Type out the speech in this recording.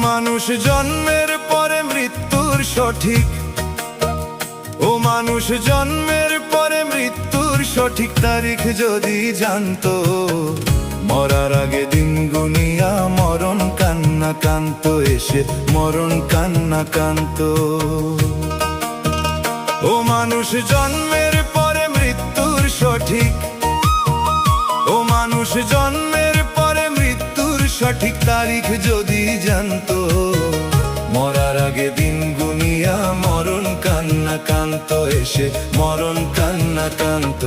মানুষ জন্মের পরে মৃত্যুর সঠিক, ও মানুষ জন্মের পরে মৃত্যুর সঠিক তারিখ যদি জানতো, মরার আগে দিন গুনিয়া মরণ কান্না কান্ত এসে মরণ কান্না কান্ত। ও মানুষ জন্মের পরে মৃত্যুর সঠিক, ও মানুষ জন্মের পরে মৃত্যুর সঠিক তারিখ যদি জানতো, মরার আগে দিন গুনিয়া মরণ কান্না কান্ত এসে মরণ কান্না কান্ত।